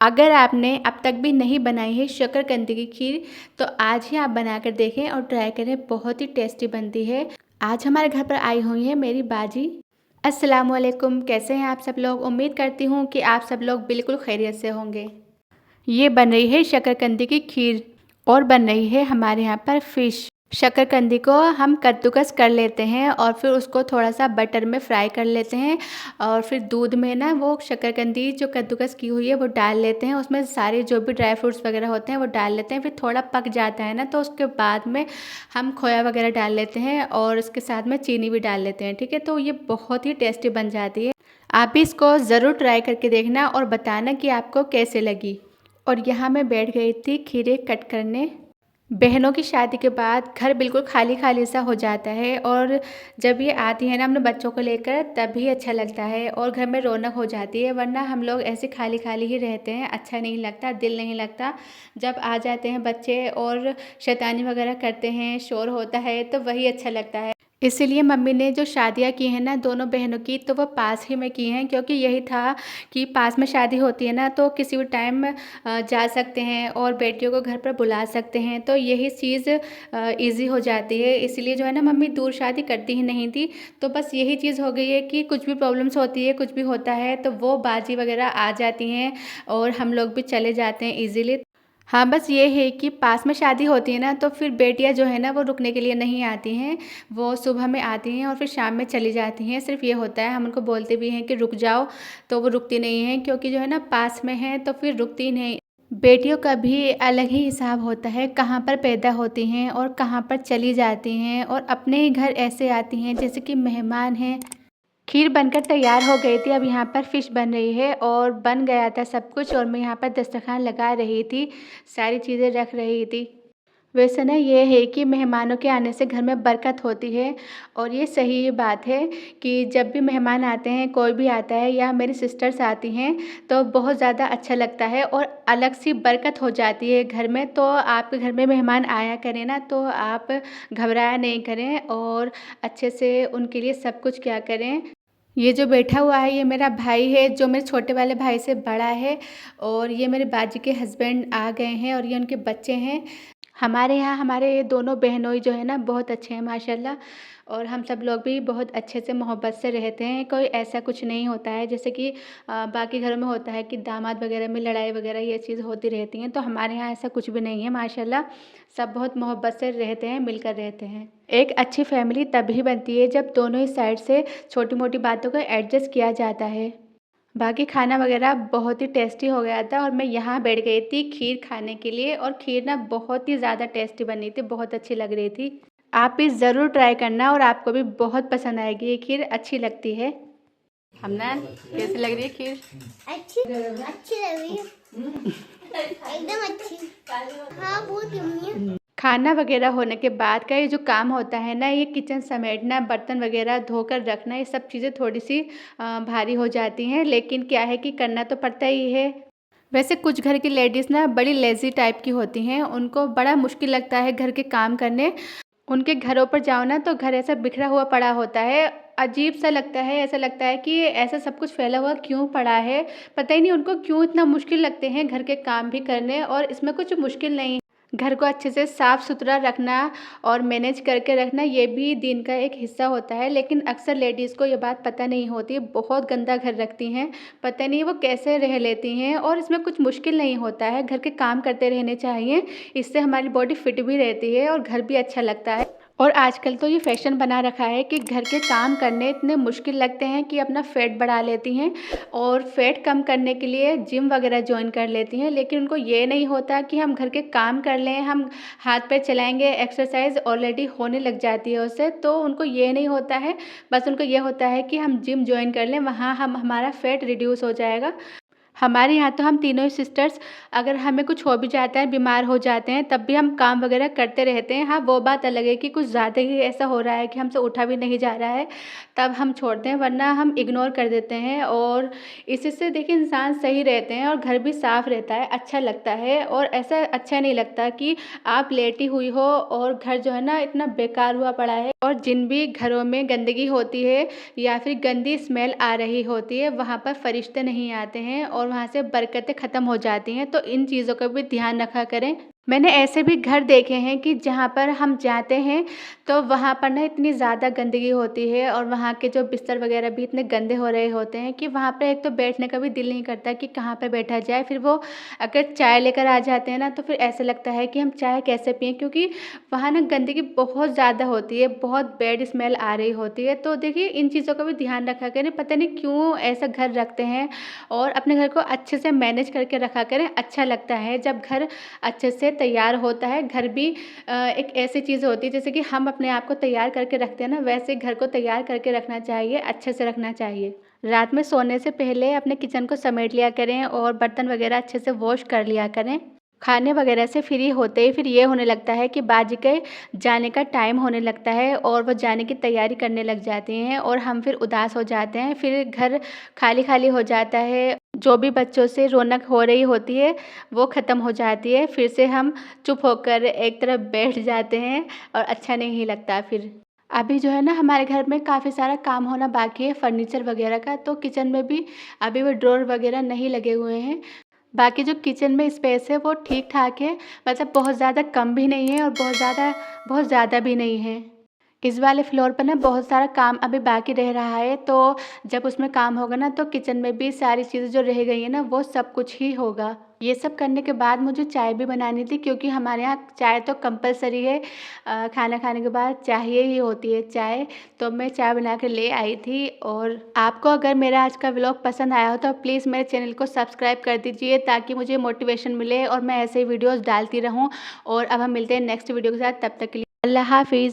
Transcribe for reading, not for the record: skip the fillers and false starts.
अगर आपने अब तक भी नहीं बनाई है शकरकंदी की खीर तो आज ही आप बनाकर देखें और ट्राई करें, बहुत ही टेस्टी बनती है। आज हमारे घर पर आई हुई है मेरी बाजी। अस्सलाम वालेकुम, कैसे हैं आप सब लोग। उम्मीद करती हूँ कि आप सब लोग बिल्कुल खैरियत से होंगे। ये बन रही है शकरकंदी की खीर और बन रही है हमारे यहाँ पर फ़िश। शकरकंदी को हम कद्दूकस कर लेते हैं और फिर उसको थोड़ा सा बटर में फ्राई कर लेते हैं और फिर दूध में ना वो शकरकंदी जो कद्दूकस की हुई है वो डाल लेते हैं। उसमें सारे जो भी ड्राई फ्रूट्स वगैरह होते हैं वो डाल लेते हैं। फिर थोड़ा पक जाता है ना तो उसके बाद में हम खोया वगैरह डाल लेते हैं और उसके साथ में चीनी भी डाल लेते हैं। ठीक है, तो ये बहुत ही टेस्टी बन जाती है। आप भी इसको ज़रूर ट्राई करके देखना और बताना कि आपको कैसे लगी। और यहाँ मैं बैठ गई थी खीरे कट करने। बहनों की शादी के बाद घर बिल्कुल खाली खाली सा हो जाता है और जब ये आती है ना अपने बच्चों को लेकर तभी अच्छा लगता है और घर में रौनक हो जाती है। वरना हम लोग ऐसे खाली खाली ही रहते हैं, अच्छा नहीं लगता, दिल नहीं लगता। जब आ जाते हैं बच्चे और शैतानी वगैरह करते हैं, शोर होता है, तो वही अच्छा लगता है। इसीलिए मम्मी ने जो शादियाँ की हैं ना दोनों बहनों की, तो वो पास ही में की हैं, क्योंकि यही था कि पास में शादी होती है ना तो किसी भी टाइम जा सकते हैं और बेटियों को घर पर बुला सकते हैं। तो यही चीज़ इजी हो जाती है। इसलिए जो है ना मम्मी दूर शादी करती ही नहीं थी। तो बस यही चीज़ हो गई है कि कुछ भी प्रॉब्लम्स होती है, कुछ भी होता है तो वो बाजी वगैरह आ जाती हैं और हम लोग भी चले जाते हैं ईज़िली। हाँ, बस ये है कि पास में शादी होती है ना तो फिर बेटियाँ जो है ना वो रुकने के लिए नहीं आती हैं। वो सुबह में आती हैं और फिर शाम में चली जाती हैं। सिर्फ़ ये होता है, हम उनको बोलते भी हैं कि रुक जाओ, तो वो रुकती नहीं हैं, क्योंकि जो है ना पास में है तो फिर रुकती नहीं। बेटियों का भी अलग ही हिसाब होता है, कहाँ पर पैदा होती हैं और कहाँ पर चली जाती हैं और अपने ही घर ऐसे आती हैं जैसे कि मेहमान हैं। खीर बनकर तैयार हो गई थी। अब यहाँ पर फ़िश बन रही है और बन गया था सब कुछ और मैं यहाँ पर दस्तरखान लगा रही थी, सारी चीज़ें रख रही थी। वैसे ना ये है कि मेहमानों के आने से घर में बरकत होती है और ये सही बात है कि जब भी मेहमान आते हैं, कोई भी आता है या मेरी सिस्टर्स आती हैं तो बहुत ज़्यादा अच्छा लगता है और अलग सी बरकत हो जाती है घर में। तो आपके घर में मेहमान आया करें ना तो आप घबराया नहीं करें और अच्छे से उनके लिए सब कुछ क्या करें। ये जो बैठा हुआ है ये मेरा भाई है, जो मेरे छोटे वाले भाई से बड़ा है और ये मेरे बाजी के हस्बैंड आ गए हैं और ये उनके बच्चे हैं। हमारे यहाँ हमारे दोनों बहनोई जो है ना बहुत अच्छे हैं माशाल्लाह और हम सब लोग भी बहुत अच्छे से मोहब्बत से रहते हैं। कोई ऐसा कुछ नहीं होता है जैसे कि बाकी घरों में होता है कि दामाद वगैरह में लड़ाई वगैरह ये चीज़ होती रहती हैं। तो हमारे यहाँ ऐसा कुछ भी नहीं है माशाल्लाह, सब बहुत मोहब्बत से रहते हैं, मिलकर रहते हैं। एक अच्छी फैमिली तभी बनती है जब दोनों ही साइड से छोटी मोटी बातों को एडजस्ट किया जाता है। बाकी खाना वगैरह बहुत ही टेस्टी हो गया था और मैं यहाँ बैठ गई थी खीर खाने के लिए और खीर ना बहुत ही ज़्यादा टेस्टी बनी थी, बहुत अच्छी लग रही थी। आप भी ज़रूर ट्राई करना और आपको भी बहुत पसंद आएगी, ये खीर अच्छी लगती है। हमना कैसी लग रही है खीर? अच्छी अच्छी लग रही है, एकदम अच्छी। हाँ, बहुत यम्मी है। खाना वगैरह होने के बाद का ये जो काम होता है ना, ये किचन समेटना, बर्तन वगैरह धोकर रखना, ये सब चीज़ें थोड़ी सी भारी हो जाती हैं, लेकिन क्या है कि करना तो पड़ता ही है। वैसे कुछ घर की लेडीज़ ना बड़ी लेज़ी टाइप की होती हैं, उनको बड़ा मुश्किल लगता है घर के काम करने। उनके घरों पर जाओ ना तो घर ऐसा बिखरा हुआ पड़ा होता है, अजीब सा लगता है, ऐसा लगता है कि ऐसा सब कुछ फैला हुआ क्यों पड़ा है। पता ही नहीं उनको क्यों इतना मुश्किल लगते हैं घर के काम भी करने, और इसमें कुछ मुश्किल नहीं। घर को अच्छे से साफ़ सुथरा रखना और मैनेज करके रखना ये भी दिन का एक हिस्सा होता है, लेकिन अक्सर लेडीज़ को ये बात पता नहीं होती, बहुत गंदा घर रखती हैं। पता नहीं वो कैसे रह लेती हैं और इसमें कुछ मुश्किल नहीं होता है, घर के काम करते रहने चाहिए, इससे हमारी बॉडी फिट भी रहती है और घर भी अच्छा लगता है। और आजकल तो ये फैशन बना रखा है कि घर के काम करने इतने मुश्किल लगते हैं कि अपना फ़ैट बढ़ा लेती हैं और फ़ैट कम करने के लिए जिम वगैरह जॉइन कर लेती हैं, लेकिन उनको ये नहीं होता कि हम घर के काम कर लें, हम हाथ पैर चलाएंगे, एक्सरसाइज ऑलरेडी होने लग जाती है उससे, तो उनको ये नहीं होता है। बस उनको ये होता है कि हम जिम जॉइन कर लें, वहाँ हमारा फ़ैट रिड्यूस हो जाएगा। हमारे यहाँ तो हम तीनों ही सिस्टर्स अगर हमें कुछ हो भी जाता है, बीमार हो जाते हैं, तब भी हम काम वगैरह करते रहते हैं। हाँ, वो बात अलग है कि कुछ ज़्यादा ही ऐसा हो रहा है कि हमसे उठा भी नहीं जा रहा है, तब हम छोड़ते हैं, वरना हम इग्नोर कर देते हैं। और इससे देखिए इंसान सही रहते हैं और घर भी साफ़ रहता है, अच्छा लगता है। और ऐसा अच्छा नहीं लगता कि आप लेटी हुई हो और घर जो है ना इतना बेकार हुआ पड़ा है, और जिन भी घरों में गंदगी होती है या फिर गंदी स्मेल आ रही होती है वहाँ पर फरिश्ते नहीं आते हैं और और वहाँ से बरकतें ख़त्म हो जाती हैं। तो इन चीज़ों का भी ध्यान रखा करें। मैंने ऐसे भी घर देखे हैं कि जहाँ पर हम जाते हैं तो वहाँ पर ना इतनी ज़्यादा गंदगी होती है और वहाँ के जो बिस्तर वगैरह भी इतने गंदे हो रहे होते हैं कि वहाँ पर एक तो बैठने का भी दिल नहीं करता कि कहाँ पर बैठा जाए। फिर वो अगर चाय लेकर आ जाते हैं ना तो फिर ऐसा लगता है कि हम चाय कैसे पिएँ, क्योंकि वहाँ ना गंदगी बहुत ज़्यादा होती है, बहुत बैड स्मेल आ रही होती है। तो देखिए इन चीज़ों का भी ध्यान रखा करें। पता नहीं क्यों ऐसा घर रखते हैं, और अपने घर को अच्छे से मैनेज करके रखा करें। अच्छा लगता है जब घर अच्छे से तैयार होता है। घर भी एक ऐसी चीज़ होती है जैसे कि हम अपने आप को तैयार करके रखते हैं ना, वैसे घर को तैयार करके रखना चाहिए, अच्छे से रखना चाहिए। रात में सोने से पहले अपने किचन को समेट लिया करें और बर्तन वगैरह अच्छे से वॉश कर लिया करें। खाने वगैरह से फ्री होते ही फिर ये होने लगता है कि बाजी के जाने का टाइम होने लगता है और वो जाने की तैयारी करने लग जाती हैं और हम फिर उदास हो जाते हैं। फिर घर खाली खाली हो जाता है। जो भी बच्चों से रौनक हो रही होती है वो ख़त्म हो जाती है। फिर से हम चुप होकर एक तरफ बैठ जाते हैं और अच्छा नहीं लगता फिर। अभी जो है ना हमारे घर में काफ़ी सारा काम होना बाकी है फर्नीचर वगैरह का। तो किचन में भी अभी वो ड्रॉर वगैरह नहीं लगे हुए हैं। बाकी जो किचन में स्पेस है वो ठीक ठाक है, मतलब बहुत ज़्यादा कम भी नहीं है और बहुत ज़्यादा भी नहीं है। इस वाले फ्लोर पर ना बहुत सारा काम अभी बाकी रह रहा है, तो जब उसमें काम होगा ना तो किचन में भी सारी चीज़ें जो रह गई हैं ना वो सब कुछ ही होगा। ये सब करने के बाद मुझे चाय भी बनानी थी, क्योंकि हमारे यहाँ चाय तो कंपलसरी है। खाना खाने के बाद चाहिए ही होती है चाय। तो मैं चाय बना के ले आई थी। और आपको अगर मेरा आज का व्लॉग पसंद आया हो तो प्लीज़ मेरे चैनल को सब्सक्राइब कर दीजिए, ताकि मुझे मोटिवेशन मिले और मैं ऐसे ही वीडियोज़ डालती रहूँ। और अब हम मिलते हैं नेक्स्ट वीडियो के साथ, तब तक के लिए अल्लाह हाफ़िज़।